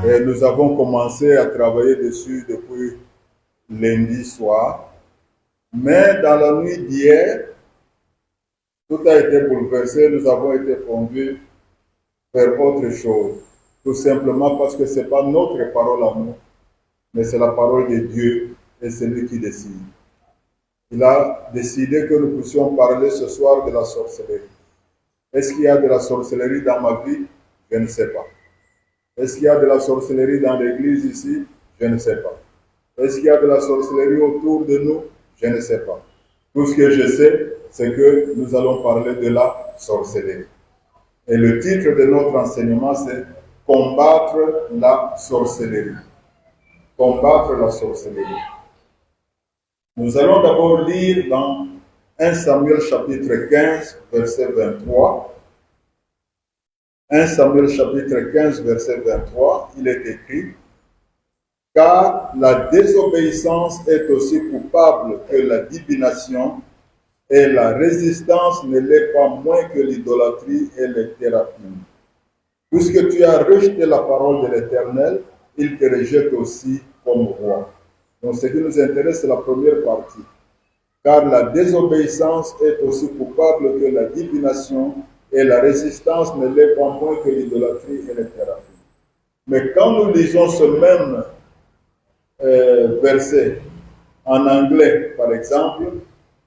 Et nous avons commencé à travailler dessus depuis lundi soir. Mais dans la nuit d'hier, tout a été bouleversé. Nous avons été conduits vers autre chose. Tout simplement parce que ce n'est pas notre parole à nous, mais c'est la parole de Dieu et c'est lui qui décide. Il a décidé que nous puissions parler ce soir de la sorcellerie. Est-ce qu'il y a de la sorcellerie dans ma vie? Je ne sais pas. Est-ce qu'il y a de la sorcellerie dans l'église ici? Je ne sais pas. Est-ce qu'il y a de la sorcellerie autour de nous? Je ne sais pas. Tout ce que je sais, c'est que nous allons parler de la sorcellerie. Et le titre de notre enseignement, c'est Combattre la sorcellerie. Combattre la sorcellerie. Nous allons d'abord lire dans 1 Samuel chapitre 15, verset 23. 1 Samuel chapitre 15, verset 23, il est écrit: car la désobéissance est aussi coupable que la divination, et la résistance ne l'est pas moins que l'idolâtrie et les thérapies. Puisque tu as rejeté la parole de l'Éternel, il te rejette aussi comme roi. Donc ce qui nous intéresse, c'est la première partie. Car la désobéissance est aussi coupable que la divination, et la résistance ne l'est pas moins que l'idolâtrie et les thérapies. Mais quand nous lisons ce même verset en anglais, par exemple,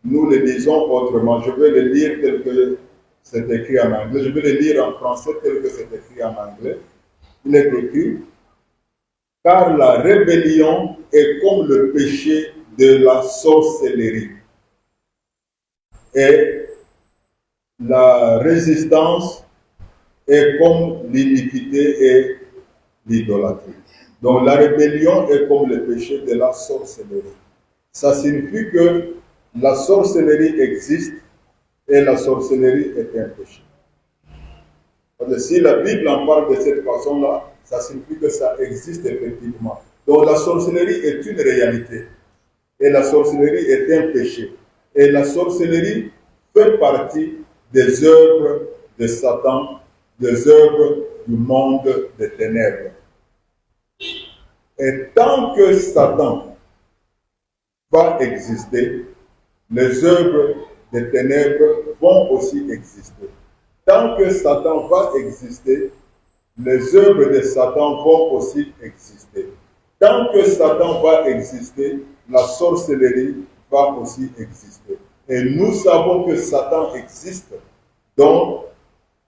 nous le lisons autrement. Je vais le lire tel que c'est écrit en anglais. Je vais le lire en français tel que c'est écrit en anglais. Il est écrit: car la rébellion est comme le péché de la sorcellerie, et la résistance est comme l'iniquité et l'idolâtrie. Donc la rébellion est comme le péché de la sorcellerie. Ça signifie que la sorcellerie existe et la sorcellerie est un péché. Parce que si la Bible en parle de cette façon-là, ça signifie que ça existe effectivement. Donc la sorcellerie est une réalité et la sorcellerie est un péché. Et la sorcellerie fait partie des œuvres de Satan, des œuvres du monde des ténèbres. Et tant que Satan va exister, les œuvres des ténèbres vont aussi exister. Tant que Satan va exister, les œuvres de Satan vont aussi exister. Tant que Satan va exister, la sorcellerie va aussi exister. Et nous savons que Satan existe, donc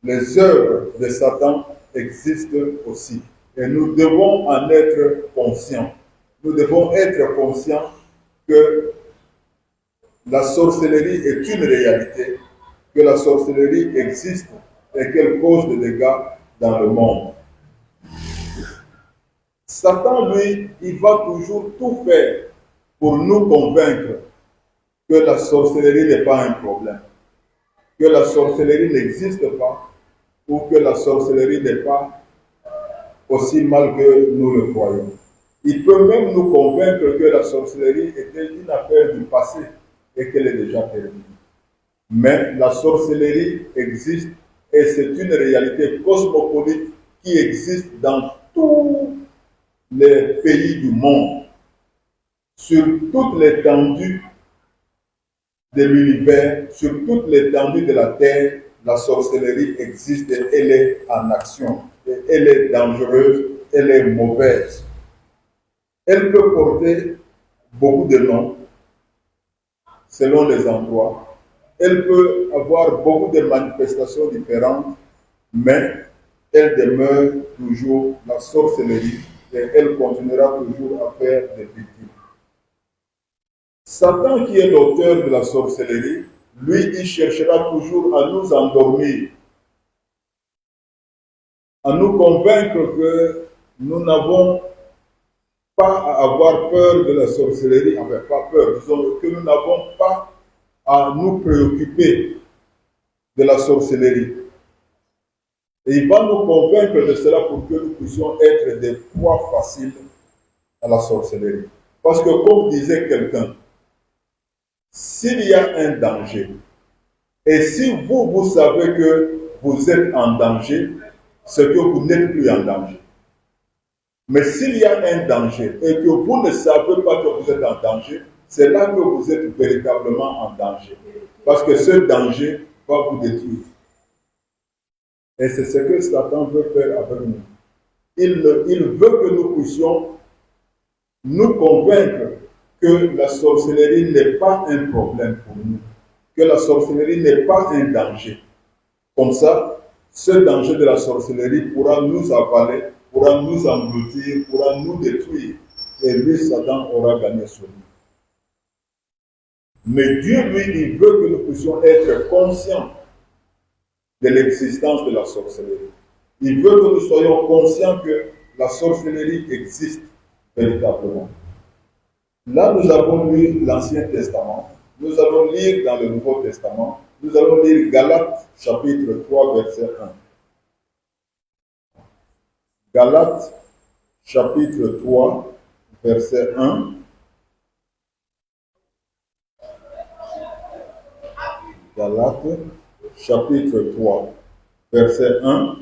les œuvres de Satan existent aussi. Et nous devons en être conscients. Nous devons être conscients que la sorcellerie est une réalité, que la sorcellerie existe et qu'elle cause des dégâts dans le monde. Satan, lui, il va toujours tout faire pour nous convaincre que la sorcellerie n'est pas un problème, que la sorcellerie n'existe pas, ou que la sorcellerie n'est pas aussi mal que nous le croyons. Il peut même nous convaincre que la sorcellerie était une affaire du passé et qu'elle est déjà terminée. Mais la sorcellerie existe et c'est une réalité cosmopolite qui existe dans tous les pays du monde, sur toute l'étendue de l'univers, sur toute l'étendue de la terre. La sorcellerie existe et elle est en action. Et elle est dangereuse, elle est mauvaise. Elle peut porter beaucoup de noms selon les endroits. Elle peut avoir beaucoup de manifestations différentes, mais elle demeure toujours la sorcellerie et elle continuera toujours à faire des victimes. Satan, qui est l'auteur de la sorcellerie, lui, il cherchera toujours à nous endormir, à nous convaincre que nous n'avons pas à avoir peur de la sorcellerie, enfin pas peur, disons que nous n'avons pas à nous préoccuper de la sorcellerie. Et il va nous convaincre de cela pour que nous puissions être des proies faciles à la sorcellerie. Parce que comme disait quelqu'un, s'il y a un danger, et si vous savez que vous êtes en danger, c'est que vous n'êtes plus en danger. Mais s'il y a un danger et que vous ne savez pas que vous êtes en danger, c'est là que vous êtes véritablement en danger. Parce que ce danger va vous détruire. Et c'est ce que Satan veut faire avec nous. Il veut que nous puissions nous convaincre que la sorcellerie n'est pas un problème pour nous, que la sorcellerie n'est pas un danger. Comme ça, ce danger de la sorcellerie pourra nous avaler, pourra nous engloutir, pourra nous détruire. Et lui, Satan, aura gagné sur nous. Mais Dieu, lui, il veut que nous puissions être conscients de l'existence de la sorcellerie. Il veut que nous soyons conscients que la sorcellerie existe véritablement. Là, nous avons lu l'Ancien Testament. Nous allons lire dans le Nouveau Testament. Nous allons lire Galates, chapitre 3, verset 1. Galates, chapitre 3, verset 1. Galates, chapitre 3, verset 1.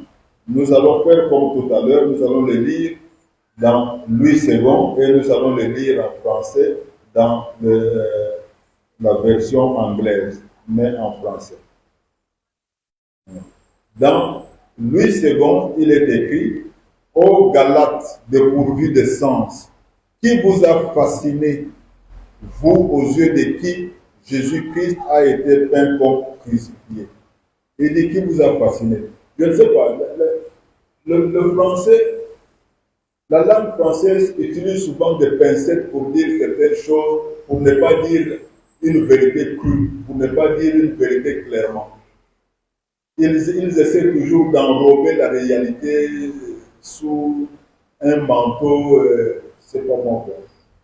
Nous allons faire comme tout à l'heure, nous allons le lire dans Louis II et nous allons le lire en français dans la version anglaise, mais en français. Dans Louis II, il est écrit: Ô Galates dépourvus de sens, qui vous a fasciné, vous aux yeux de qui Jésus-Christ a été peint comme crucifié? Il dit: qui vous a fasciné? Je ne sais pas, le français, la langue française utilise souvent des pincettes pour dire certaines choses, pour ne pas dire une vérité crue, pour ne pas dire une vérité clairement. Ils essaient toujours d'enrober la réalité sous un manteau, c'est pas mon cas.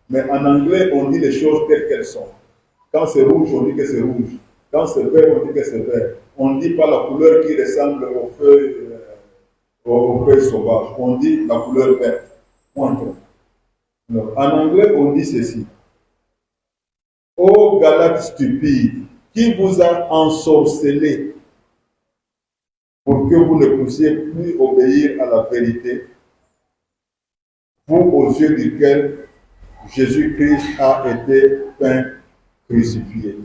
Mais en anglais, on dit les choses telles qu'elles sont. Quand c'est rouge, on dit que c'est rouge. Quand c'est vert, on dit que c'est vert. On ne dit pas la couleur qui ressemble aux feuilles sauvages. On dit la couleur verte. Point. En anglais, on dit ceci: Ô Galates stupides, qui vous a ensorcelé pour que vous ne puissiez plus obéir à la vérité, vous aux yeux duquel Jésus-Christ a été peint crucifié.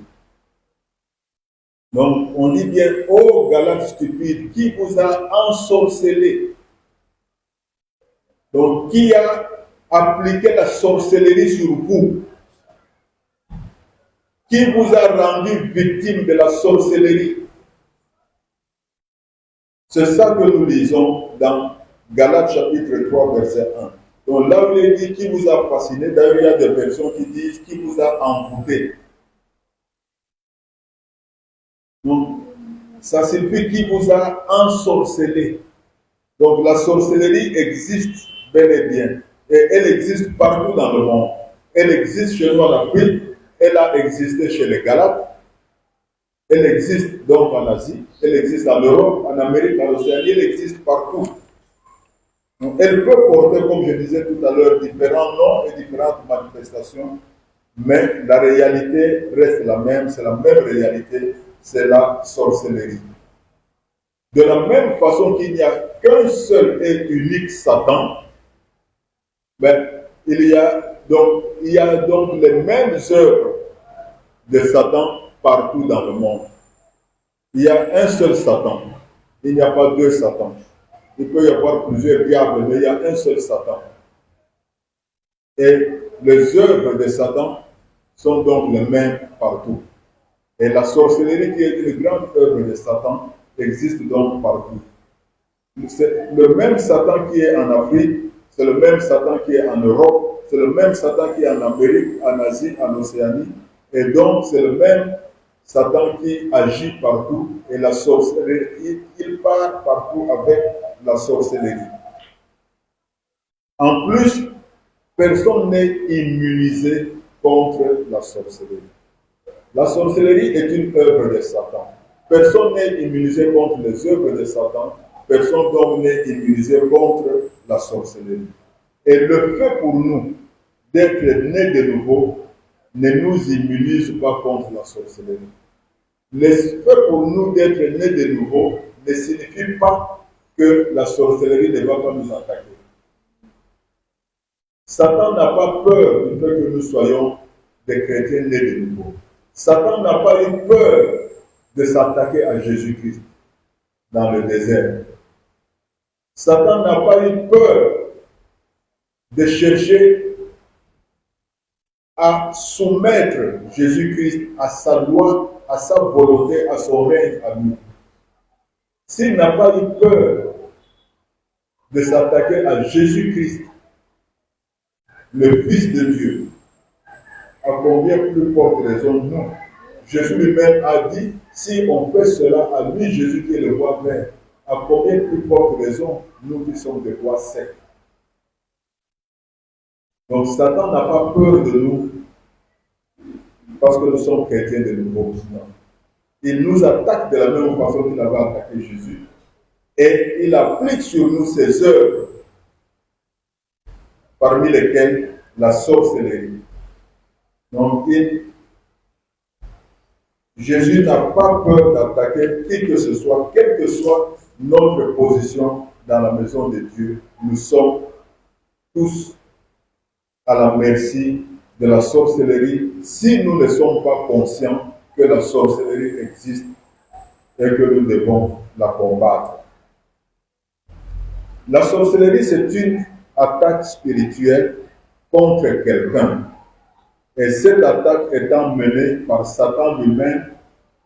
Donc, on dit bien: ô Galates stupides, qui vous a ensorcelé? Donc, qui a appliqué la sorcellerie sur vous? Qui vous a rendu victime de la sorcellerie? C'est ça que nous lisons dans Galates chapitre 3, verset 1. Donc là où il dit qui vous a fasciné, d'ailleurs il y a des versions qui disent qui vous a envoûté. Donc, ça signifie qui vous a ensorcelé. Donc la sorcellerie existe bel et bien. Et elle existe partout dans le monde. Elle existe chez nous en Afrique. Elle a existé chez les Galates. Elle existe donc en Asie. Elle existe en Europe, en Amérique, en Océanie. Elle existe partout. Donc, elle peut porter, comme je disais tout à l'heure, différents noms et différentes manifestations. Mais la réalité reste la même. C'est la même réalité. C'est la sorcellerie. De la même façon qu'il n'y a qu'un seul et unique Satan, ben, il y a donc les mêmes œuvres de Satan partout dans le monde. Il y a un seul Satan. Il n'y a pas deux Satans. Il peut y avoir plusieurs diables, mais il y a un seul Satan. Et les œuvres de Satan sont donc les mêmes partout. Et la sorcellerie, qui est une grande œuvre de Satan, existe donc partout. C'est le même Satan qui est en Afrique, c'est le même Satan qui est en Europe, c'est le même Satan qui est en Amérique, en Asie, en Océanie. Et donc, c'est le même Satan qui agit partout. Et la sorcellerie, il part partout avec la sorcellerie. En plus, personne n'est immunisé contre la sorcellerie. La sorcellerie est une œuvre de Satan. Personne n'est immunisé contre les œuvres de Satan. Personne donc n'est immunisé contre la sorcellerie. Et le fait pour nous d'être nés de nouveau ne nous immunise pas contre la sorcellerie. Le fait pour nous d'être nés de nouveau ne signifie pas que la sorcellerie ne va pas nous attaquer. Satan n'a pas peur du fait que nous soyons des chrétiens nés de nouveau. Satan n'a pas eu peur de s'attaquer à Jésus-Christ dans le désert. Satan n'a pas eu peur de chercher à soumettre Jésus-Christ à sa loi, à sa volonté, à son règne à nous. S'il n'a pas eu peur de s'attaquer à Jésus-Christ, le Fils de Dieu, à combien plus forte raison nous? Jésus lui-même a dit, si on fait cela à lui, Jésus qui est le roi vert, à combien plus forte raison nous qui sommes des rois secs? Donc Satan n'a pas peur de nous parce que nous sommes chrétiens de nouveau. Il nous attaque de la même façon qu'il avait attaqué Jésus. Et il applique sur nous ses œuvres, parmi lesquelles la sorcellerie. Donc Jésus n'a pas peur d'attaquer qui que ce soit, quelle que soit notre position dans la maison de Dieu. Nous sommes tous à la merci de la sorcellerie si nous ne sommes pas conscients que la sorcellerie existe et que nous devons la combattre. La sorcellerie, c'est une attaque spirituelle contre quelqu'un. Et cette attaque étant menée par Satan lui-même,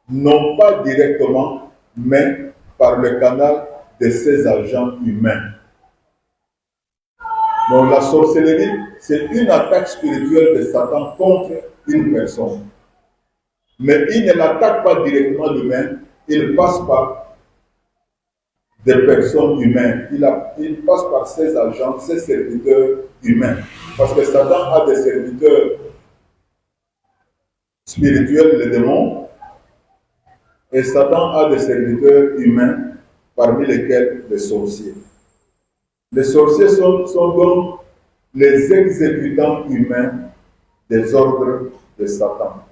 non pas directement, mais par le canal de ses agents humains. Donc la sorcellerie, c'est une attaque spirituelle de Satan contre une personne. Mais il ne l'attaque pas directement lui-même, il passe par des personnes humaines. Il passe par ses agents, ses serviteurs humains. Parce que Satan a des serviteurs spirituels, les démons, et Satan a des serviteurs humains, parmi lesquels les sorciers. Les sorciers sont donc les exécutants humains des ordres de Satan.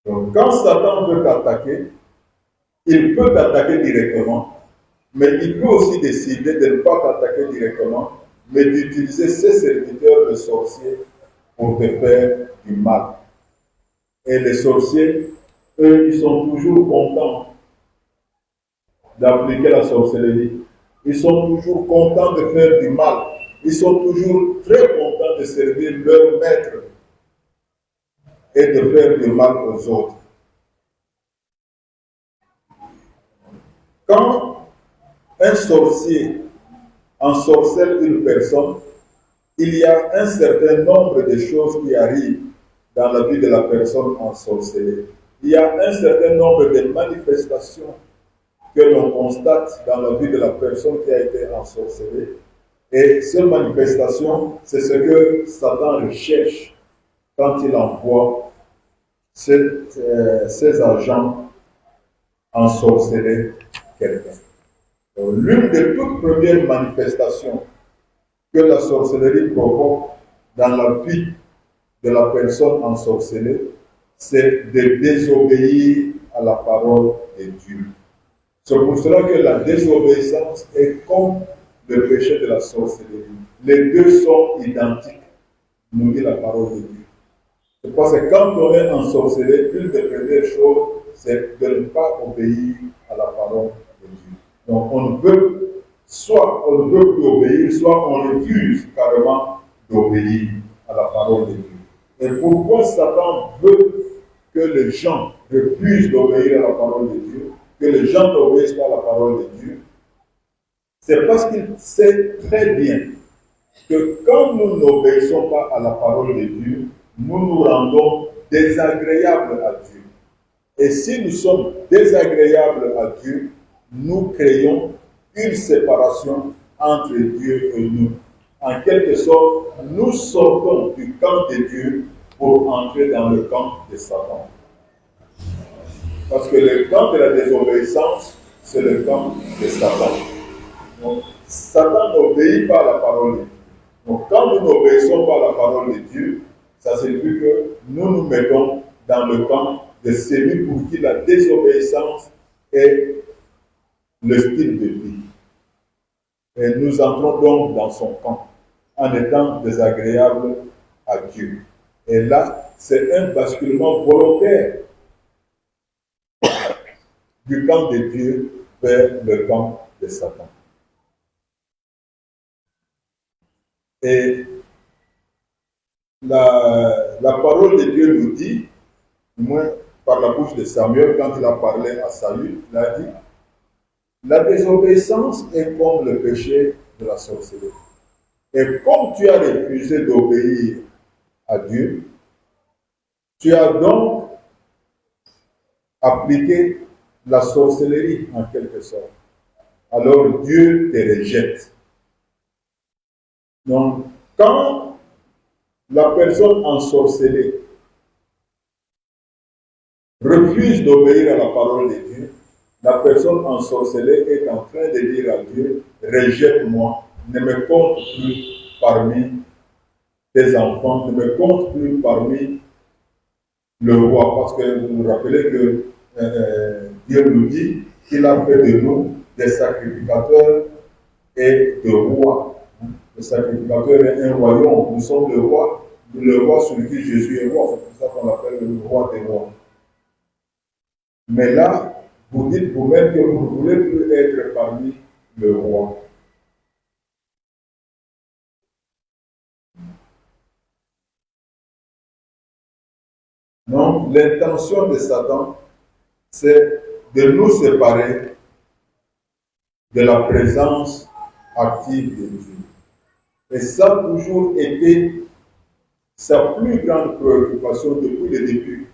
Donc, quand Satan veut t'attaquer, il peut t'attaquer directement, mais il peut aussi décider de ne pas t'attaquer directement, mais d'utiliser ses serviteurs de sorciers pour te faire du mal. Et les sorciers, eux, ils sont toujours contents d'appliquer la sorcellerie. Ils sont toujours contents de faire du mal. Ils sont toujours très contents de servir leur maître et de faire du mal aux autres. Quand un sorcier ensorcelle une personne, il y a un certain nombre de choses qui arrivent dans la vie de la personne ensorcelée. Il y a un certain nombre de manifestations que l'on constate dans la vie de la personne qui a été ensorcelée. Et ces manifestations, c'est ce que Satan recherche quand il envoie ses agents ensorceler quelqu'un. L'une des toutes premières manifestations que la sorcellerie provoque dans la vie de la personne ensorcelée, c'est de désobéir à la parole de Dieu. C'est pour cela que la désobéissance est comme le péché de la sorcellerie. Les deux sont identiques, nous dit la parole de Dieu. C'est parce que quand on est ensorcelé, une des premières choses, c'est de ne pas obéir à la parole de Dieu. Donc on ne veut, soit on ne veut plus obéir, soit on refuse carrément d'obéir à la parole de Dieu. Et pourquoi Satan veut que les gens refusent d'obéir à la parole de Dieu, que les gens n'obéissent pas à la parole de Dieu? C'est parce qu'il sait très bien que quand nous n'obéissons pas à la parole de Dieu, nous nous rendons désagréables à Dieu. Et si nous sommes désagréables à Dieu, nous créons une séparation entre Dieu et nous. En quelque sorte, nous sortons du camp de Dieu pour entrer dans le camp de Satan. Parce que le camp de la désobéissance, c'est le camp de Satan. Donc, Satan n'obéit pas à la parole de Dieu. Donc, quand nous n'obéissons pas à la parole de Dieu, ça signifie que nous nous mettons dans le camp de celui pour qui la désobéissance est le style de vie. Et nous entrons donc dans son camp en étant désagréables à Dieu. Et là, c'est un basculement volontaire du camp de Dieu vers le camp de Satan. Et la parole de Dieu nous dit, du moins par la bouche de Samuel, quand il a parlé à Saül, il a dit, la désobéissance est comme le péché de la sorcellerie. Et comme tu as refusé d'obéir à Dieu, tu as donc appliqué la sorcellerie en quelque sorte. Alors Dieu te rejette. Donc, quand la personne ensorcelée refuse d'obéir à la parole de Dieu, la personne ensorcelée est en train de dire à Dieu, rejette-moi, ne me compte plus parmi tes enfants, ne me compte plus parmi le roi, parce que vous vous rappelez que Dieu nous dit qu'il a fait de nous des sacrificateurs et de rois. Le sacrificateur est un royaume, nous sommes le roi sur qui Jésus est roi, c'est pour ça qu'on l'appelle le roi des rois. Mais là, vous dites vous-même que vous ne voulez plus être parmi le roi. Donc, l'intention de Satan, c'est de nous séparer de la présence active de Dieu. Et ça a toujours été sa plus grande préoccupation depuis le début.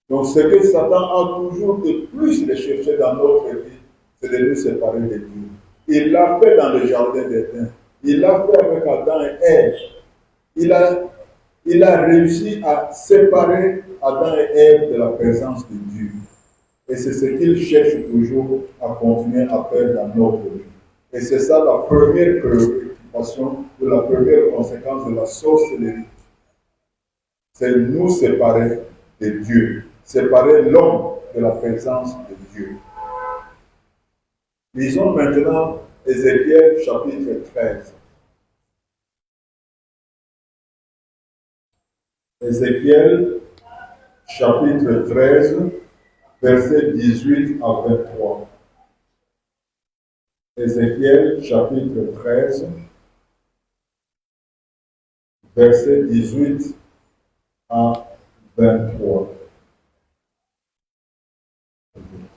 Donc, ce que Satan a toujours de plus recherché dans notre vie, c'est de nous séparer de Dieu. Il l'a fait dans le jardin d'Éden. Il l'a fait avec Adam et Ève. Il a réussi à séparer Adam et Ève de la présence de Dieu. Et c'est ce qu'il cherche toujours à continuer à faire dans notre vie. Et c'est ça la première préoccupation, ou la première conséquence de la sorcellerie. C'est nous séparer de Dieu, séparer l'homme de la présence de Dieu. Lisons maintenant Ézéchiel chapitre 13. Ézéchiel chapitre 13, versets 18 à 23. Ézéchiel chapitre 13, versets 18 à 23.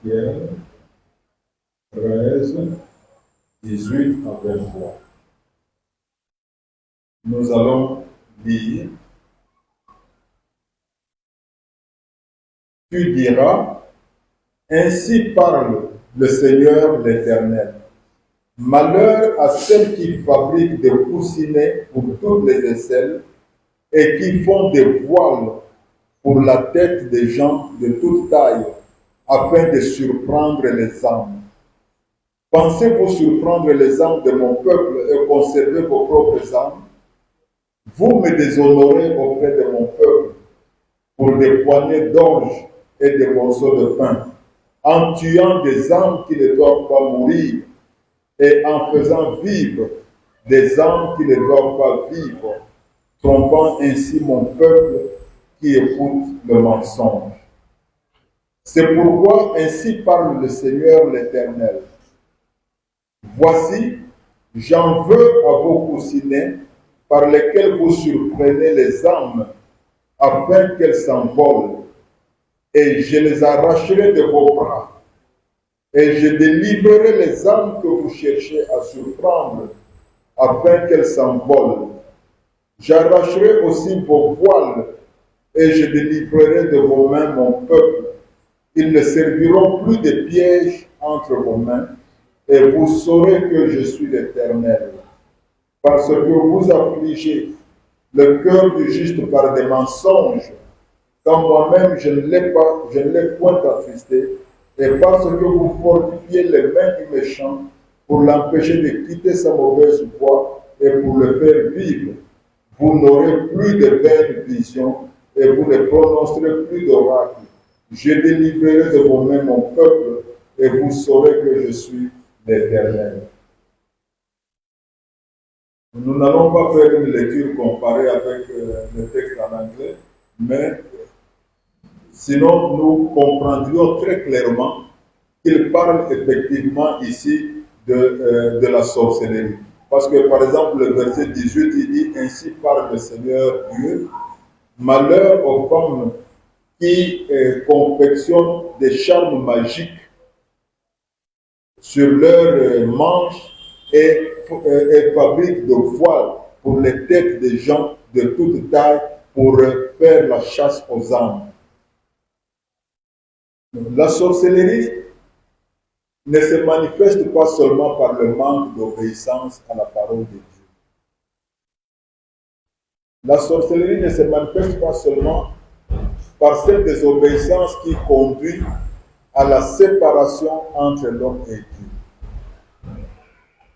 Ézéchiel 13, 18 à 23. Nous allons lire. Tu diras, ainsi parle le Seigneur l'Éternel. Malheur à ceux qui fabriquent des coussinets pour toutes les aisselles et qui font des voiles pour la tête des gens de toute taille, afin de surprendre les âmes. Pensez-vous surprendre les âmes de mon peuple et conserver vos propres âmes? Vous me déshonorez auprès de mon peuple pour des poignées d'orge et des morceaux de pain, en tuant des âmes qui ne doivent pas mourir et en faisant vivre des âmes qui ne doivent pas vivre, trompant ainsi mon peuple qui écoute le mensonge. C'est pourquoi ainsi parle le Seigneur l'Éternel. Voici, j'en veux à vos coussinets par lesquels vous surprenez les âmes afin qu'elles s'envolent, et je les arracherai de vos bras, et je délivrerai les âmes que vous cherchez à surprendre afin qu'elles s'envolent. J'arracherai aussi vos voiles, et je délivrerai de vos mains mon peuple. Ils ne serviront plus de pièges entre vos mains, et vous saurez que je suis l'Éternel. Parce que vous affligez le cœur du juste par des mensonges, quand moi-même je ne l'ai point attristé, et parce que vous fortifiez les mains du méchant pour l'empêcher de quitter sa mauvaise voie et pour le faire vivre, vous n'aurez plus de vaines visions et vous ne prononcerez plus d'oracles. Je délivrerai de vos mains mon peuple et vous saurez que je suis l'Éternel. Nous n'allons pas faire une lecture comparée avec le texte en anglais, mais sinon nous comprendrions très clairement qu'il parle effectivement ici de la sorcellerie. Parce que par exemple le verset 18, il dit: ainsi parle le Seigneur Dieu, malheur aux femmes qui confectionnent des charmes magiques sur leurs manches et fabriquent de voiles pour les têtes des gens de toute taille pour faire la chasse aux âmes. La sorcellerie ne se manifeste pas seulement par le manque d'obéissance à la parole de Dieu. La sorcellerie ne se manifeste pas seulement par cette désobéissance qui conduit à la séparation entre l'homme et Dieu.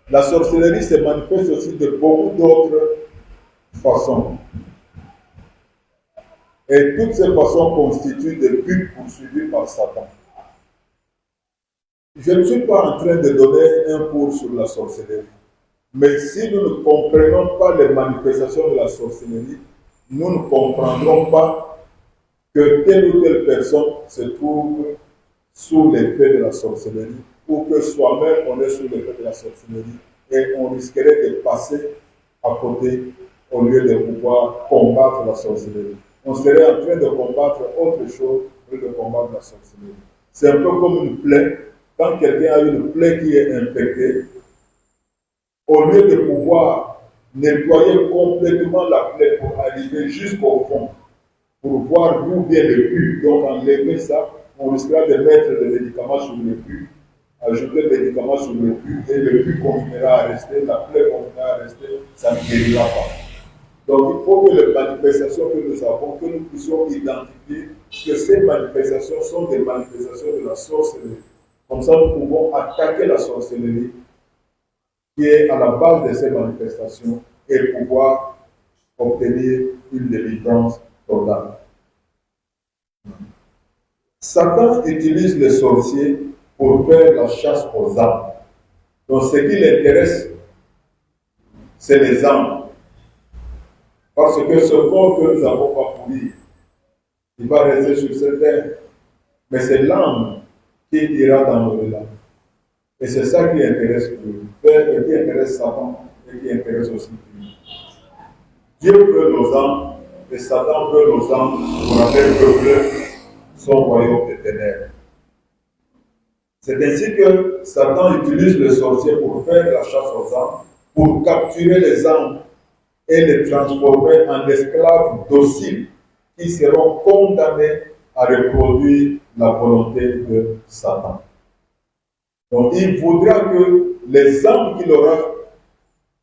La sorcellerie se manifeste aussi de beaucoup d'autres façons. Et toutes ces façons constituent des buts poursuivis par Satan. Je ne suis pas en train de donner un cours sur la sorcellerie. Mais si nous ne comprenons pas les manifestations de la sorcellerie, nous ne comprendrons pas que telle ou telle personne se trouve sous l'effet de la sorcellerie, ou que soi-même on est sous l'effet de la sorcellerie, et on risquerait de passer à côté au lieu de pouvoir combattre la sorcellerie. On serait en train de combattre autre chose que de combattre la sorcellerie. C'est un peu comme une plaie. Quand quelqu'un a une plaie qui est infectée, au lieu de pouvoir nettoyer complètement la plaie pour arriver jusqu'au fond, pour voir d'où vient le pus, donc enlever ça, on risquera de mettre des médicaments sur le pus, ajouter des médicaments sur le pus, et le pus continuera à rester, la plaie continuera à rester, ça ne guérira pas. Donc il faut que les manifestations que nous avons, que nous puissions identifier que ces manifestations sont des manifestations de la sorcellerie. Comme ça, nous pouvons attaquer la sorcellerie qui est à la base de ces manifestations et pouvoir obtenir une délivrance totale. Satan utilise les sorciers pour faire la chasse aux âmes. Donc ce qui l'intéresse, c'est les âmes. Parce que ce corps que nous avons parcouru, il va rester sur cette terre. Mais c'est l'âme qui ira dans l'au-delà. Et c'est ça qui intéresse Dieu, et qui intéresse Satan, et qui intéresse aussi Dieu. Dieu veut nos âmes, et Satan veut nos âmes pour aller peupler son royaume des ténèbres. C'est ainsi que Satan utilise le sorcier pour faire la chasse aux âmes, pour capturer les âmes et les transformer en esclaves dociles qui seront condamnés à reproduire la volonté de Satan. Donc il voudra que les âmes qu'il aura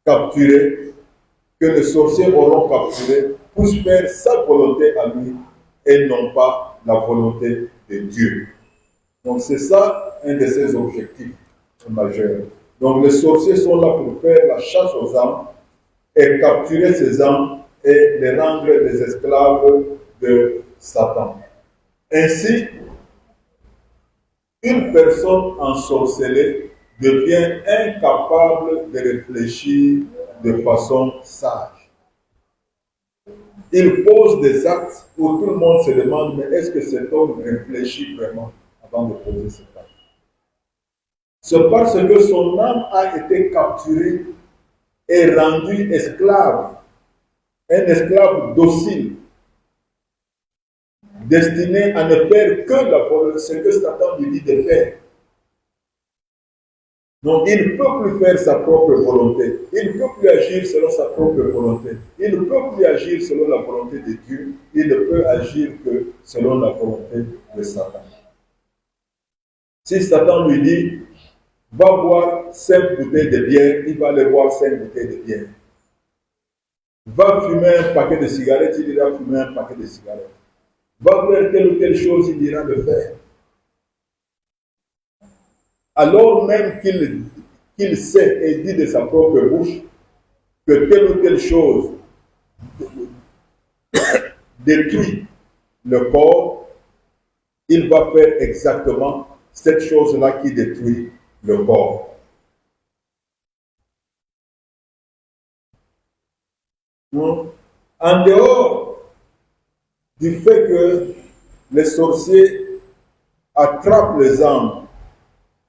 capturées, que les sorciers auront capturées, puissent faire sa volonté à lui et non pas la volonté de Dieu. Donc c'est ça un de ses objectifs majeurs. Donc les sorciers sont là pour faire la chasse aux âmes et capturer ces âmes et les rendre des esclaves de Satan. Ainsi, une personne ensorcelée devient incapable de réfléchir de façon sage. Il pose des actes où tout le monde se demande, mais est-ce que cet homme réfléchit vraiment avant de poser cet acte? C'est parce que son âme a été capturée et rendue esclave, un esclave docile, destiné à ne faire que la volonté, ce que Satan lui dit de faire. Donc il ne peut plus faire sa propre volonté. Il ne peut plus agir selon sa propre volonté. Il ne peut plus agir selon la volonté de Dieu. Il ne peut agir que selon la volonté de Satan. Si Satan lui dit, va boire 5 bouteilles de bière, il va aller boire 5 bouteilles de bière. Va fumer un paquet de cigarettes, il ira fumer un paquet de cigarettes. Va faire telle ou telle chose, il ira le faire. Alors même qu'il sait et dit de sa propre bouche que telle ou telle chose détruit le corps, il va faire exactement cette chose-là qui détruit le corps. Donc, en dehors du fait que les sorciers attrapent les âmes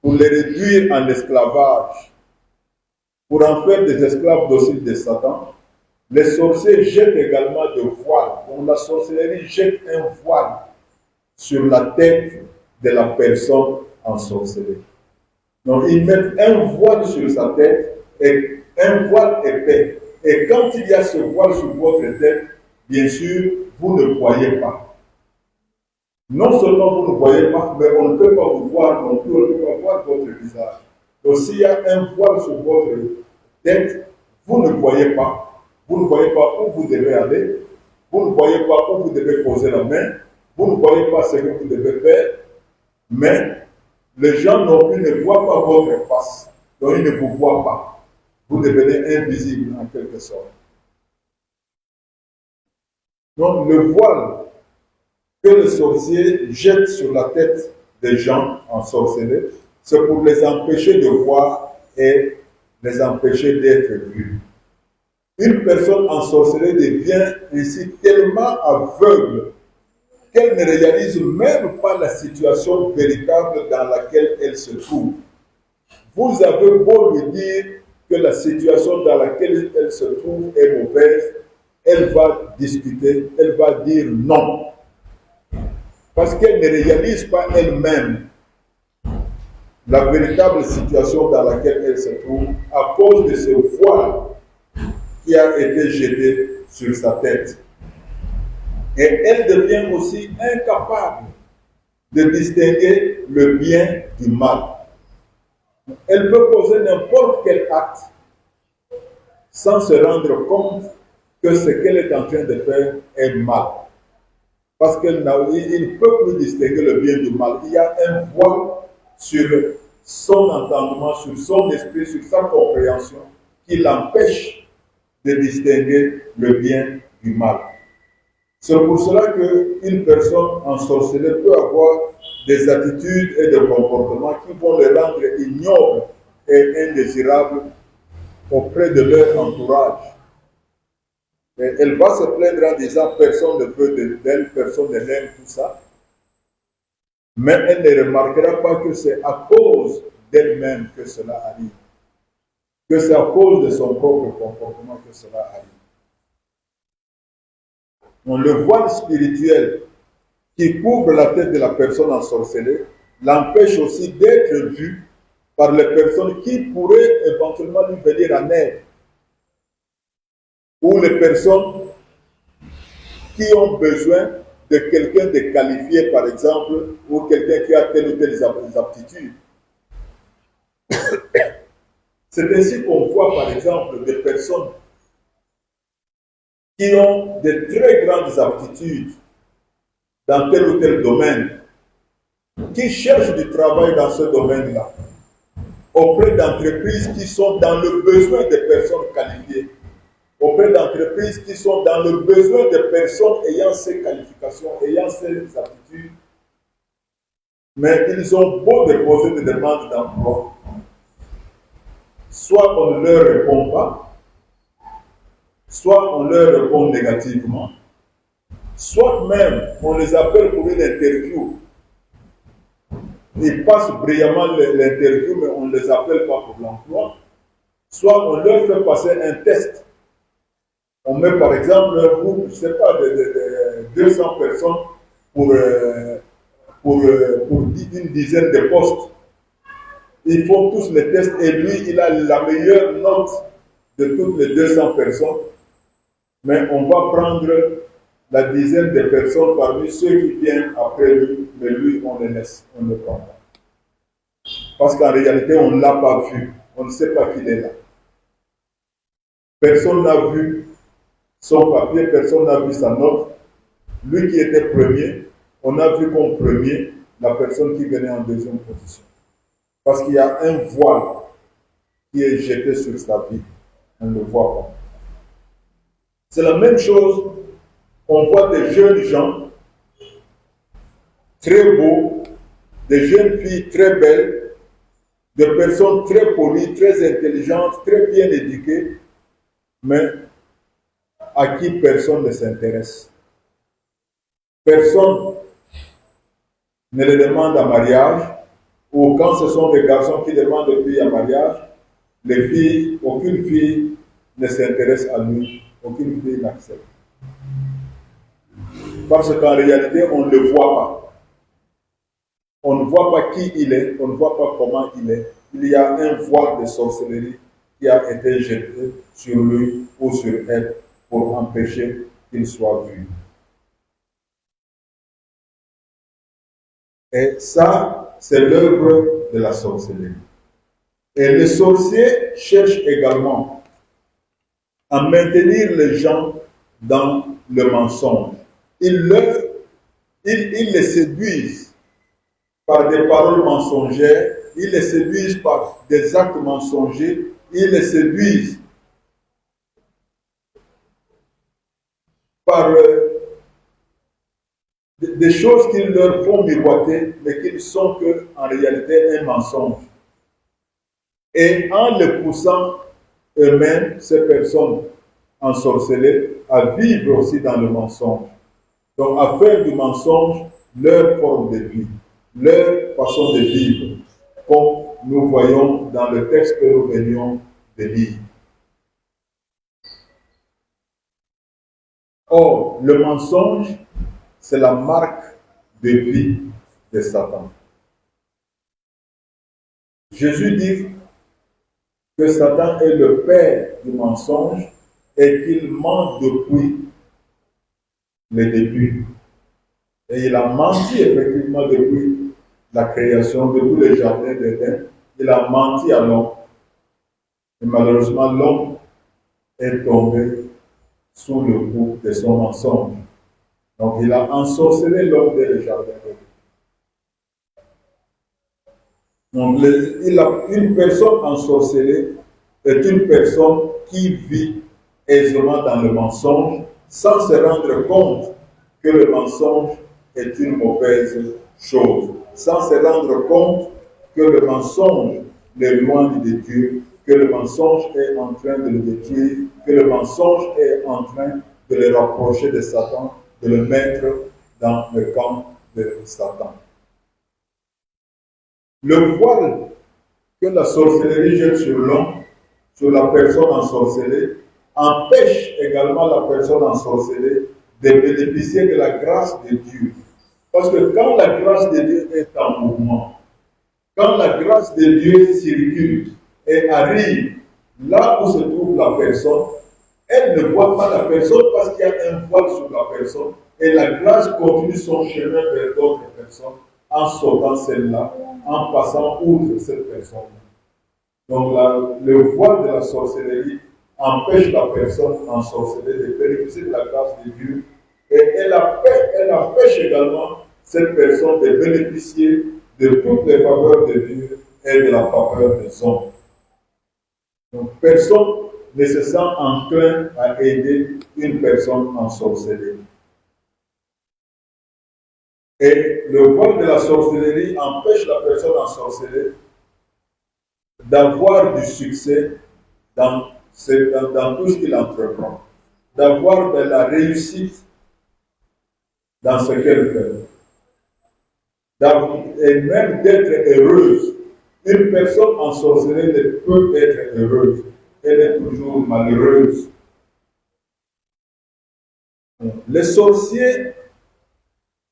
pour les réduire en esclavage, pour en faire des esclaves dociles de Satan, les sorciers jettent également des voiles. Donc la sorcellerie jette un voile sur la tête de la personne ensorcelée. Donc ils mettent un voile sur sa tête, et un voile épais. Et quand il y a ce voile sur votre tête, bien sûr, vous ne voyez pas. Non seulement vous ne voyez pas, mais on ne peut pas vous voir non plus, on ne peut pas voir votre visage. Donc s'il y a un voile sur votre tête, vous ne voyez pas. Vous ne voyez pas où vous devez aller, vous ne voyez pas où vous devez poser la main, vous ne voyez pas ce que vous devez faire, mais les gens non plus ne voient pas votre face, donc ils ne vous voient pas. Vous devenez invisible en quelque sorte. Donc le voile que le sorcier jette sur la tête des gens ensorcelés, c'est pour les empêcher de voir et les empêcher d'être vus. Une personne ensorcelée devient ainsi tellement aveugle qu'elle ne réalise même pas la situation véritable dans laquelle elle se trouve. Vous avez beau lui dire que la situation dans laquelle elle se trouve est mauvaise, elle va discuter, elle va dire non. Parce qu'elle ne réalise pas elle-même la véritable situation dans laquelle elle se trouve à cause de ce voile qui a été jeté sur sa tête. Et elle devient aussi incapable de distinguer le bien du mal. Elle peut poser n'importe quel acte sans se rendre compte que ce qu'elle est en train de faire est mal. Parce qu'elle ne peut plus distinguer le bien du mal. Il y a un voile sur son entendement, sur son esprit, sur sa compréhension qui l'empêche de distinguer le bien du mal. C'est pour cela qu'une personne ensorcelée peut avoir des attitudes et des comportements qui vont le rendre ignoble et indésirable auprès de leur entourage. Et elle va se plaindre en disant personne ne veut d'elle, personne ne l'aime, tout ça. Mais elle ne remarquera pas que c'est à cause d'elle-même que cela arrive. Que c'est à cause de son propre comportement que cela arrive. Donc, le voile spirituel qui couvre la tête de la personne ensorcelée l'empêche aussi d'être vu par les personnes qui pourraient éventuellement lui venir en aide. Ou les personnes qui ont besoin de quelqu'un de qualifié, par exemple, ou quelqu'un qui a telle ou telle aptitude. C'est ainsi qu'on voit, par exemple, des personnes qui ont de très grandes aptitudes dans tel ou tel domaine, qui cherchent du travail dans ce domaine-là, auprès d'entreprises qui sont dans le besoin de personnes qualifiées, auprès d'entreprises qui sont dans le besoin de personnes ayant ces qualifications, ayant ces aptitudes, mais ils ont beau déposer des demandes d'emploi, soit on ne leur répond pas, soit on leur répond négativement, soit même on les appelle pour une interview. Ils passent brillamment l'interview, mais on ne les appelle pas pour l'emploi. Soit on leur fait passer un test. On met par exemple un groupe, je ne sais pas, de 200 personnes pour une dizaine de postes. Ils font tous les tests et lui, il a la meilleure note de toutes les 200 personnes. Mais on va prendre la dizaine de personnes parmi ceux qui viennent après lui, mais lui, on le laisse, on ne le prend pas. Parce qu'en réalité, on ne l'a pas vu, on ne sait pas qu'il est là. Personne n'a vu son papier, personne n'a vu sa note. Lui qui était premier, on a vu comme premier la personne qui venait en deuxième position. Parce qu'il y a un voile qui est jeté sur sa vie. On ne le voit pas. C'est la même chose. On voit des jeunes gens très beaux, des jeunes filles très belles, des personnes très polies, très intelligentes, très bien éduquées, mais à qui personne ne s'intéresse. Personne ne les demande en mariage, ou quand ce sont des garçons qui demandent les filles en mariage, les filles, aucune fille ne s'intéresse à lui, aucune fille n'accepte. Parce qu'en réalité, on ne le voit pas. On ne voit pas qui il est, on ne voit pas comment il est. Il y a un voile de sorcellerie qui a été jeté sur lui ou sur elle pour empêcher qu'il soit vu. Et ça, c'est l'œuvre de la sorcellerie. Et les sorciers cherchent également à maintenir les gens dans le mensonge. Ils les séduisent par des paroles mensongères, ils les séduisent par des actes mensongers, ils les séduisent par des choses qui leur font miroiter, mais qui ne sont qu'en réalité un mensonge. Et en les poussant eux-mêmes, ces personnes ensorcelées, à vivre aussi dans le mensonge. Donc à faire du mensonge leur forme de vie, leur façon de vivre, comme nous voyons dans le texte que nous venions de lire. Or, le mensonge, c'est la marque de vie de Satan. Jésus dit que Satan est le père du mensonge et qu'il ment depuis le début. Et il a menti effectivement depuis la création, depuis le jardin d'Éden. Il a menti à l'homme. Et malheureusement, l'homme est tombé sous le coup de son mensonge. Donc il a ensorcelé l'homme dès le jardin d'Éden. Donc une personne ensorcelée est une personne qui vit aisément dans le mensonge sans se rendre compte que le mensonge est une mauvaise chose, sans se rendre compte que le mensonge l'éloigne de Dieu, que le mensonge est en train de le détruire, que le mensonge est en train de le rapprocher de Satan, de le mettre dans le camp de Satan. Le voile que la sorcellerie jette sur l'homme, sur la personne ensorcelée, empêche également la personne ensorcelée de bénéficier de la grâce de Dieu. Parce que quand la grâce de Dieu est en mouvement, quand la grâce de Dieu circule et arrive là où se trouve la personne, elle ne voit pas la personne parce qu'il y a un voile sur la personne et la grâce continue son chemin vers d'autres personnes en sautant celle-là, en passant outre cette personne. Donc le voile de la sorcellerie empêche la personne ensorcelée de bénéficier de la grâce de Dieu et elle empêche également cette personne de bénéficier de toutes les faveurs de Dieu et de la faveur des hommes. Donc personne ne se sent enclin à aider une personne ensorcelée. Et le voile de la sorcellerie empêche la personne ensorcelée d'avoir du succès dans tout ce qu'il entreprend, d'avoir de la réussite dans ce qu'elle fait, et même d'être heureuse. Une personne ensorcelée ne peut être heureuse, elle est toujours malheureuse. Les sorciers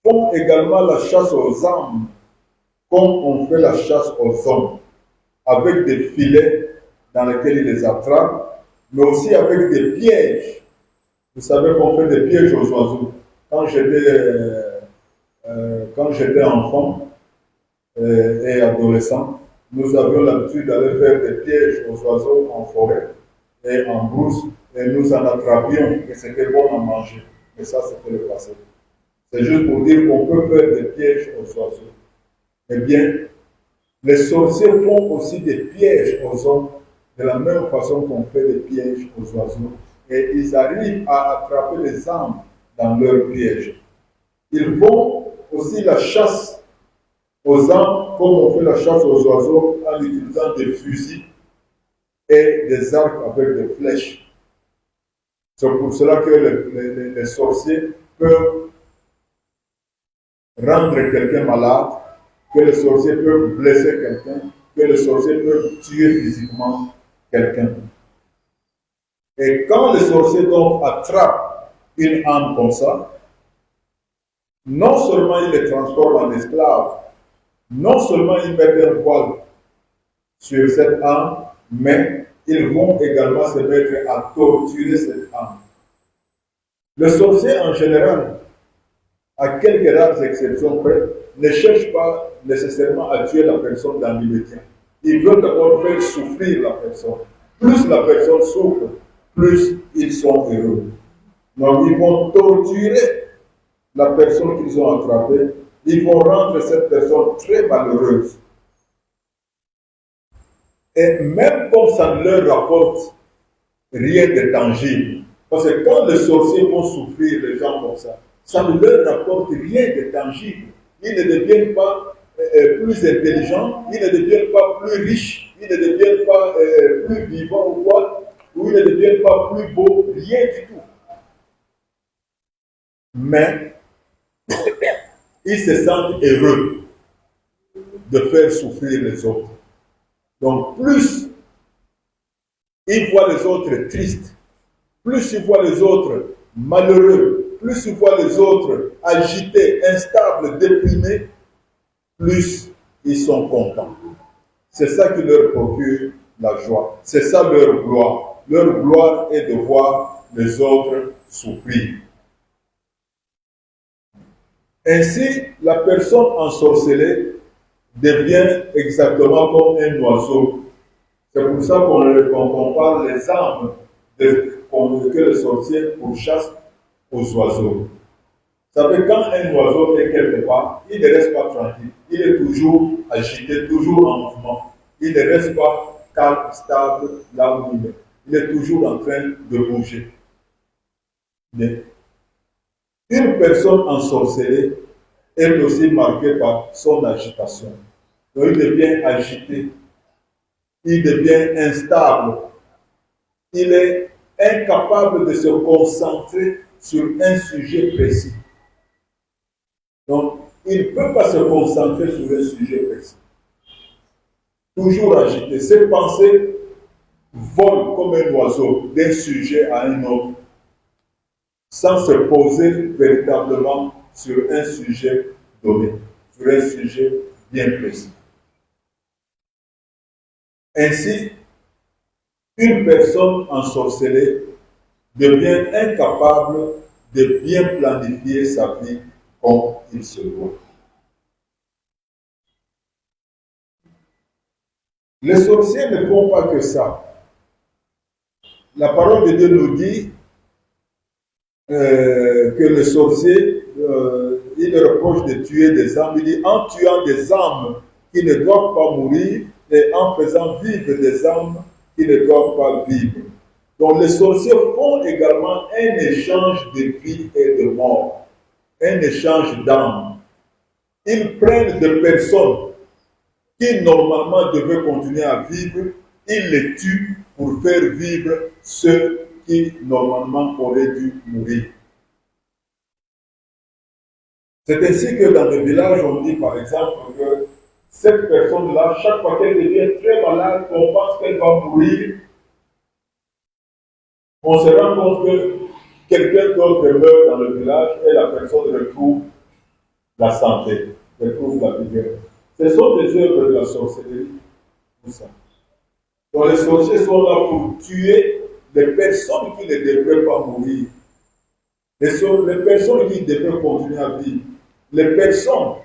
font également la chasse aux âmes, comme on fait la chasse aux hommes, avec des filets dans lesquels ils les attrapent, mais aussi avec des pièges. Vous savez qu'on fait des pièges aux oiseaux. Quand j'étais enfant et adolescent, nous avions l'habitude d'aller faire des pièges aux oiseaux en forêt et en brousse, et nous en attrapions, et c'était bon à manger. Mais ça, c'était le passé. C'est juste pour dire qu'on peut faire des pièges aux oiseaux. Eh bien, les sorciers font aussi des pièges aux hommes, de la même façon qu'on fait des pièges aux oiseaux. Et ils arrivent à attraper les âmes dans leurs pièges. Ils font aussi la chasse aux âmes, comme on fait la chasse aux oiseaux, en utilisant des fusils et des arcs avec des flèches. C'est pour cela que les sorciers peuvent rendre quelqu'un malade, que les sorciers peuvent blesser quelqu'un, que les sorciers peuvent tuer physiquement quelqu'un. Et quand les sorciers donc attrapent une âme comme ça, non seulement ils les transforment en esclaves, non seulement ils mettent un voile sur cette âme, mais ils vont également se mettre à torturer cette âme. Le sorcier en général, à quelques rares exceptions près, ne cherche pas nécessairement à tuer la personne dans l'immédiat. Il veut d'abord faire souffrir la personne. Plus la personne souffre, plus ils sont heureux. Donc ils vont torturer la personne qu'ils ont attrapée. Ils vont rendre cette personne très malheureuse. Et même comme ça ne leur rapporte rien de tangible, parce que quand les sorciers vont souffrir les gens comme ça ne leur rapporte rien de tangible. Ils ne deviennent pas plus intelligents, ils ne deviennent pas plus riches, ils ne deviennent pas plus vivants ou quoi, ou ils ne deviennent pas plus beaux, rien du tout. Mais ils se sentent heureux de faire souffrir les autres. Donc plus ils voient les autres tristes, plus ils voient les autres malheureux, plus ils voient les autres agités, instables, déprimés, plus ils sont contents. C'est ça qui leur procure la joie. C'est ça leur gloire. Leur gloire est de voir les autres souffrir. Ainsi, la personne ensorcelée devient exactement comme un oiseau. C'est pour ça qu'on compare les armes que les sorciers pourchassent aux oiseaux. Vous savez, quand un oiseau est quelque part, il ne reste pas tranquille. Il est toujours agité, toujours en mouvement. Il ne reste pas calme, stable, là où il est. Il est toujours en train de bouger. Mais une personne ensorcelée est aussi marquée par son agitation. Donc il devient agité, il devient instable, il est incapable de se concentrer sur un sujet précis. Donc, il ne peut pas se concentrer sur un sujet précis. Toujours agité. Ses pensées volent comme un oiseau d'un sujet à un autre, sans se poser véritablement sur un sujet donné, sur un sujet bien précis. Ainsi, une personne ensorcelée devient incapable de bien planifier sa vie comme il se doit. Les sorciers ne font pas que ça. La parole de Dieu nous dit que les sorciers, il reproche de tuer des âmes. Il dit, en tuant des âmes qui ne doivent pas mourir et en faisant vivre des âmes qui ne doivent pas vivre. Donc les sorciers font également un échange de vie et de mort, un échange d'âmes. Ils prennent des personnes qui normalement devaient continuer à vivre, ils les tuent pour faire vivre ceux qui normalement auraient dû mourir. C'est ainsi que dans le village, on dit par exemple que cette personne-là, chaque fois qu'elle devient très malade, on pense qu'elle va mourir, on se rend compte que quelqu'un d'autre meurt dans le village et la personne retrouve la santé, retrouve la vigueur. Ce sont des œuvres de la sorcellerie, tout ça. Donc les sorciers sont là pour tuer les personnes qui ne devraient pas mourir, les personnes qui devraient continuer à vivre, les personnes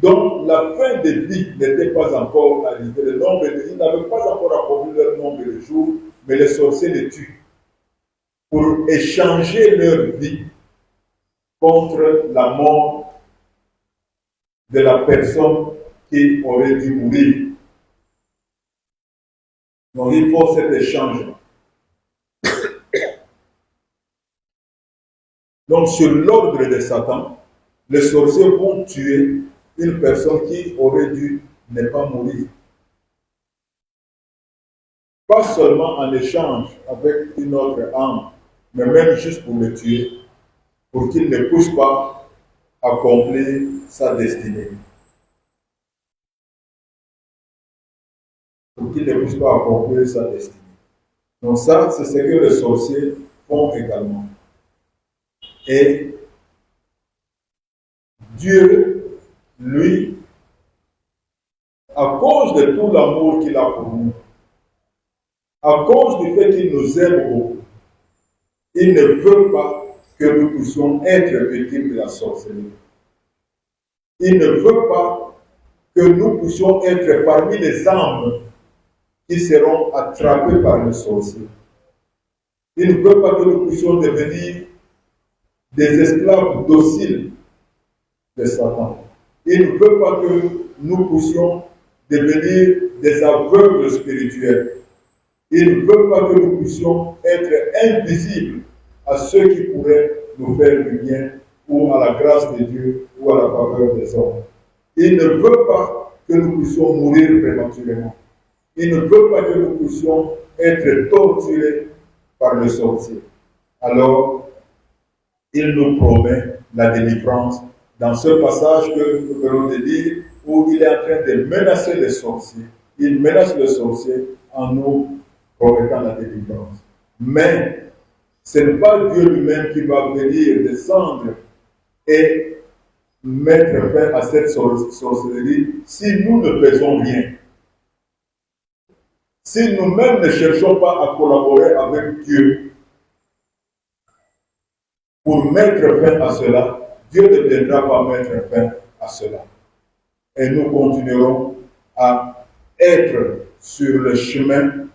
dont la fin de vie n'était pas encore arrivée, ils n'avaient pas encore accompli leur nombre de jours, mais les sorciers les tuent pour échanger leur vie contre la mort de la personne qui aurait dû mourir. Donc il faut cet échange. Donc sur l'ordre de Satan, les sorciers vont tuer une personne qui aurait dû ne pas mourir. pas seulement en échange avec une autre âme, mais même juste pour le tuer, pour qu'il ne puisse pas accomplir sa destinée. Pour qu'il ne puisse pas accomplir sa destinée. Donc ça, c'est ce que les sorciers font également. Et Dieu, lui, à cause de tout l'amour qu'il a pour nous, à cause du fait qu'il nous aime beaucoup, il ne veut pas que nous puissions être victimes de la sorcellerie. Il ne veut pas que nous puissions être parmi les âmes qui seront attrapées par le sorcier. Il ne veut pas que nous puissions devenir des esclaves dociles de Satan. Il ne veut pas que nous puissions devenir des aveugles spirituels. Il ne veut pas que nous puissions être invisibles à ceux qui pourraient nous faire du bien ou à la grâce de Dieu ou à la faveur des hommes. Il ne veut pas que nous puissions mourir prématurément. Il ne veut pas que nous puissions être torturés par le sorcier. Alors, il nous promet la délivrance dans ce passage que nous venons de lire, où il est en train de menacer les sorciers. Il menace le sorcier en nous promettant la délivrance. Mais ce n'est pas Dieu lui-même qui va venir descendre et mettre fin à cette sorcellerie si nous ne faisons rien. Si nous-mêmes ne cherchons pas à collaborer avec Dieu pour mettre fin à cela, Dieu ne viendra pas mettre fin à cela. Et nous continuerons à être sur le chemin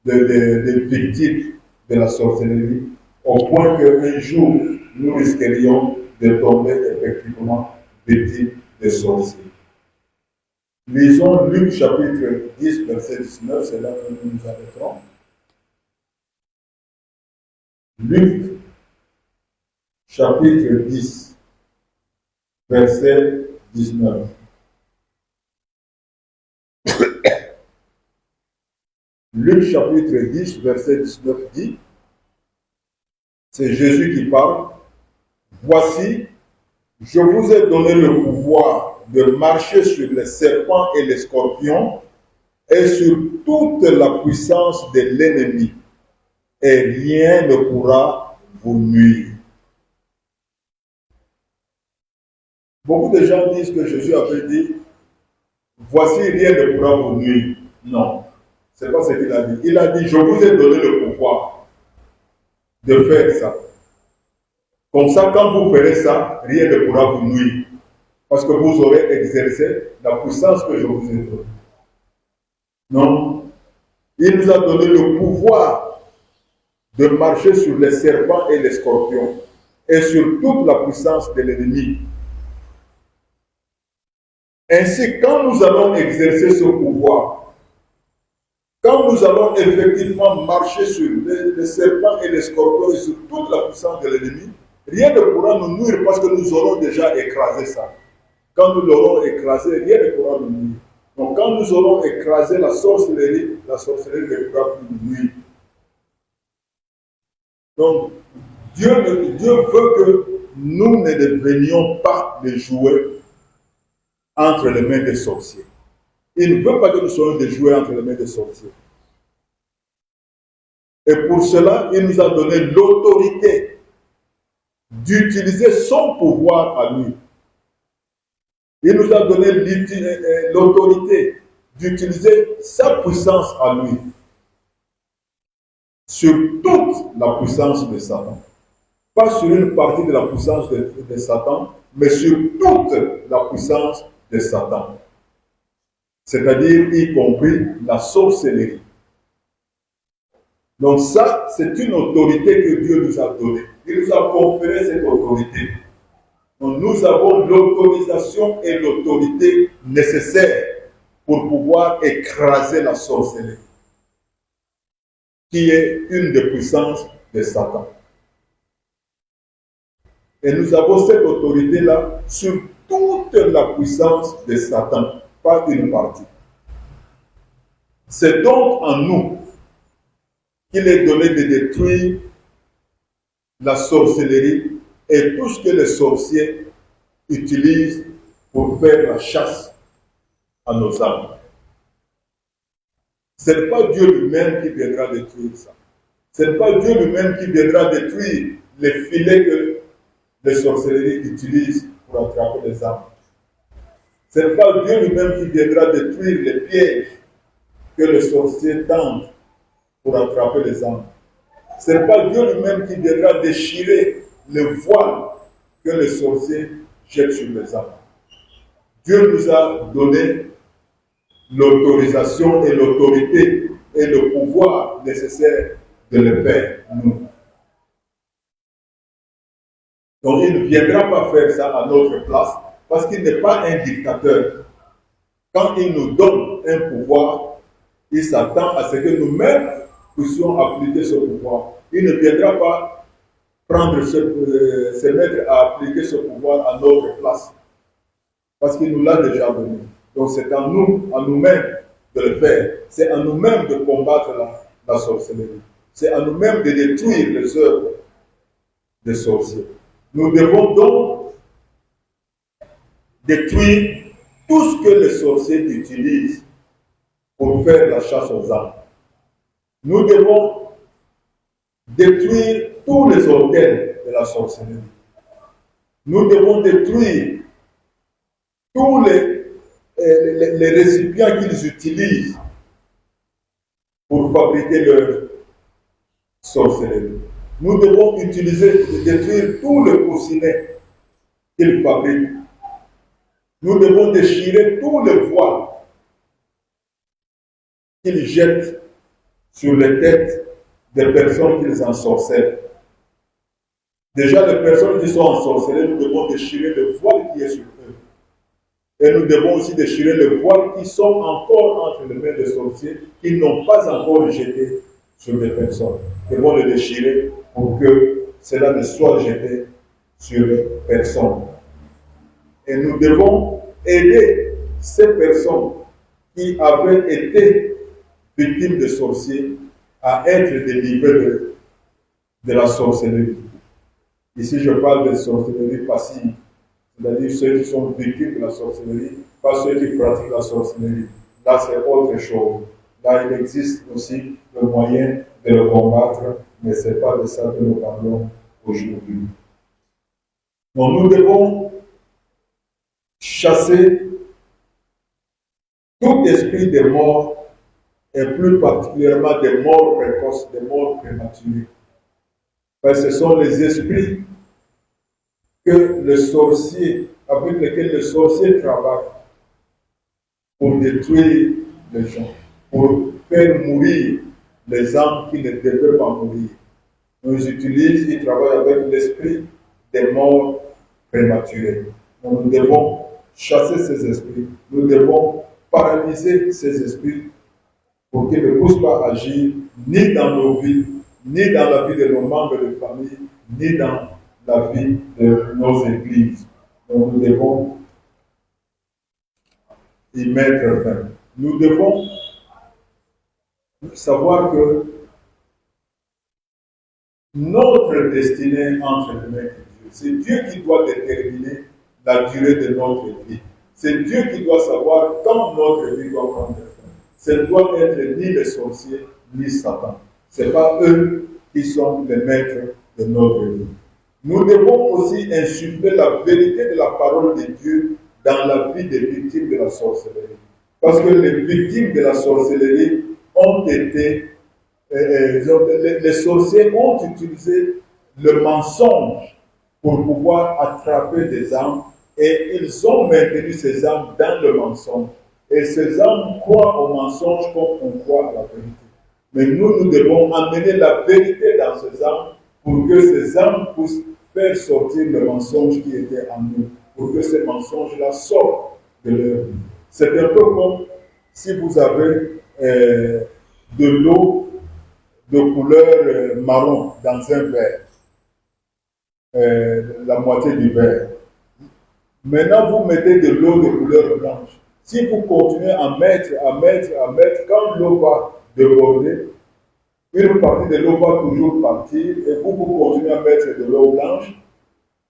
des victimes de la sorcellerie, au point qu'un jour, nous risquerions de tomber effectivement victimes des sorciers. Lisons Luc chapitre 10, verset 19, c'est là que nous nous arrêterons. Luc chapitre 10, verset 19. Luc chapitre 10, verset 19 dit, c'est Jésus qui parle, « Voici, je vous ai donné le pouvoir de marcher sur les serpents et les scorpions et sur toute la puissance de l'ennemi, et rien ne pourra vous nuire. » Beaucoup de gens disent que Jésus avait dit, voici, rien ne pourra vous nuire. Non, ce n'est pas ce qu'il a dit. Il a dit, je vous ai donné le pouvoir de faire ça. Comme ça, quand vous ferez ça, rien ne pourra vous nuire. Parce que vous aurez exercé la puissance que je vous ai donnée. Non, il nous a donné le pouvoir de marcher sur les serpents et les scorpions et sur toute la puissance de l'ennemi. Ainsi, quand nous allons exercer ce pouvoir, quand nous allons effectivement marcher sur les serpents et les scorpions et sur toute la puissance de l'ennemi, rien ne pourra nous nuire parce que nous aurons déjà écrasé ça. Quand nous l'aurons écrasé, rien ne pourra nous nuire. Donc quand nous aurons écrasé la sorcellerie ne pourra plus nous nuire. Donc Dieu veut que nous ne devenions pas des jouets entre les mains des sorciers. Il ne veut pas que nous soyons des jouets entre les mains des sorciers. Et pour cela, il nous a donné l'autorité d'utiliser son pouvoir à lui. Il nous a donné l'autorité d'utiliser sa puissance à lui sur toute la puissance de Satan. Pas sur une partie de la puissance de Satan, mais sur toute la puissance de Satan. C'est-à-dire y compris la sorcellerie. Donc ça, c'est une autorité que Dieu nous a donnée. Il nous a conféré cette autorité. Donc nous avons l'autorisation et l'autorité nécessaires pour pouvoir écraser la sorcellerie, qui est une des puissances de Satan. Et nous avons cette autorité-là sur toute la puissance de Satan, pas une partie. C'est donc en nous qu'il est donné de détruire la sorcellerie et tout ce que les sorciers utilisent pour faire la chasse à nos âmes. Ce n'est pas Dieu lui-même qui viendra détruire ça. Ce n'est pas Dieu lui-même qui viendra détruire les filets que les sorcelleries utilisent pour attraper les âmes. Ce n'est pas Dieu lui-même qui viendra détruire les pièges que les sorciers tendent pour attraper les âmes. Ce n'est pas Dieu lui-même qui viendra déchirer le voile que les sorciers jettent sur les âmes. Dieu nous a donné l'autorisation et l'autorité et le pouvoir nécessaire de le faire, nous. Donc il ne viendra pas faire ça à notre place parce qu'il n'est pas un dictateur. Quand il nous donne un pouvoir, il s'attend à ce que nous-mêmes puissions appliquer ce pouvoir. Il ne viendra pas se mettre à appliquer ce pouvoir à notre place. Parce qu'il nous l'a déjà donné. Donc c'est à nous, à nous-mêmes de le faire. C'est à nous-mêmes de combattre la sorcellerie. C'est à nous-mêmes de détruire les œuvres des sorciers. Nous devons donc détruire tout ce que les sorciers utilisent pour faire la chasse aux âmes. Nous devons détruire tous les organes de la sorcellerie. Nous devons détruire tous les récipients qu'ils utilisent pour fabriquer leur sorcellerie. Nous devons détruire tout le coussinet qu'ils fabriquent. Nous devons déchirer tous les voiles qu'ils jettent sur les têtes des personnes qu'ils ensorcellent. Déjà, les personnes qui sont ensorcellées, nous devons déchirer le voile qui est sur eux. Et nous devons aussi déchirer le voile qui sont encore entre les mains des sorciers, qui n'ont pas encore jeté sur les personnes. Nous devons le déchirer pour que cela ne soit jeté sur personne. Et nous devons aider ces personnes qui avaient été victimes de sorciers à être délivrées de la sorcellerie. Ici, je parle de sorcellerie passive, c'est-à-dire ceux qui sont victimes de la sorcellerie, pas ceux qui pratiquent la sorcellerie. Là, c'est autre chose. Là, il existe aussi le moyen de le combattre, mais ce n'est pas de ça que nous parlons aujourd'hui. Donc, nous devons chasser tout esprit de mort, et plus particulièrement des morts précoces, des morts prématurées. Parce que ce sont les esprits avec lesquels le sorcier travaille pour détruire les gens, pour faire mourir les âmes qui ne devaient pas mourir. Ils travaillent avec l'esprit des morts prématurés. Donc, nous devons chasser ces esprits, nous devons paralyser ces esprits pour qu'ils ne puissent pas agir ni dans nos vies, ni dans la vie de nos membres de famille, ni dans la vie de nos églises. Donc nous devons y mettre fin. Nous devons savoir que notre destinée entre les mains de Dieu, c'est Dieu qui doit déterminer la durée de notre vie. C'est Dieu qui doit savoir quand notre vie doit prendre fin. Ce ne doit être ni les sorciers, ni Satan. Ce n'est pas eux qui sont les maîtres de notre vie. Nous devons aussi insuffler la vérité de la parole de Dieu dans la vie des victimes de la sorcellerie. Parce que les victimes de la sorcellerie ont été, les sorciers ont utilisé le mensonge pour pouvoir attraper des âmes et ils ont maintenu ces âmes dans le mensonge. Et ces âmes croient au mensonge comme on croit à la vérité. Mais nous devons amener la vérité dans ces âmes pour que ces âmes puissent faire sortir le mensonge qui était en nous, pour que ces mensonges-là sortent de leur vie. C'est un peu comme si vous avez de l'eau de couleur marron dans un verre, la moitié du verre. Maintenant, vous mettez de l'eau de couleur blanche. Si vous continuez à mettre, quand l'eau va déborder, une partie de l'eau va toujours partir et vous continuez à mettre de l'eau blanche.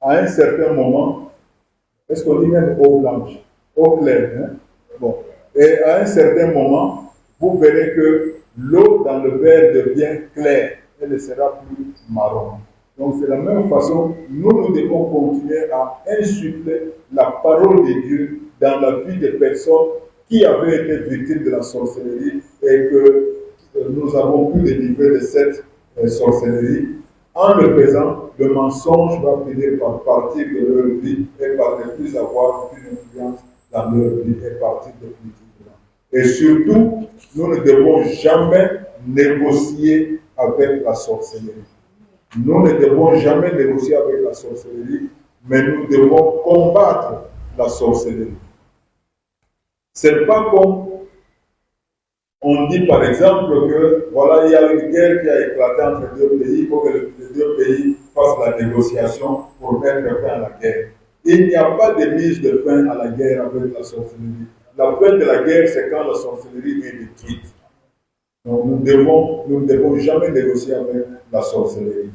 À un certain moment, est-ce qu'on dit même eau blanche? Eau claire, hein? Bon. Et à un certain moment, vous verrez que l'eau dans le verre devient claire. Elle ne sera plus marron. Donc c'est la même façon, nous devons continuer à insuffler la parole de Dieu dans la vie des personnes qui avaient été victimes de la sorcellerie et que nous avons pu délivrer de cette sorcellerie. En le faisant, le mensonge va finir par partir de leur vie et par ne plus avoir une influence dans leur vie et partir définitivement. Et surtout, nous ne devons jamais négocier avec la sorcellerie. Nous ne devons jamais négocier avec la sorcellerie, mais nous devons combattre la sorcellerie. Ce n'est pas comme on dit par exemple que voilà, il y a une guerre qui a éclaté entre deux pays, il faut que les deux pays fassent la négociation pour mettre fin à la guerre. Il n'y a pas de mise de fin à la guerre avec la sorcellerie. La fin de la guerre, c'est quand la sorcellerie est détruite. Donc nous ne devons jamais négocier avec la sorcellerie.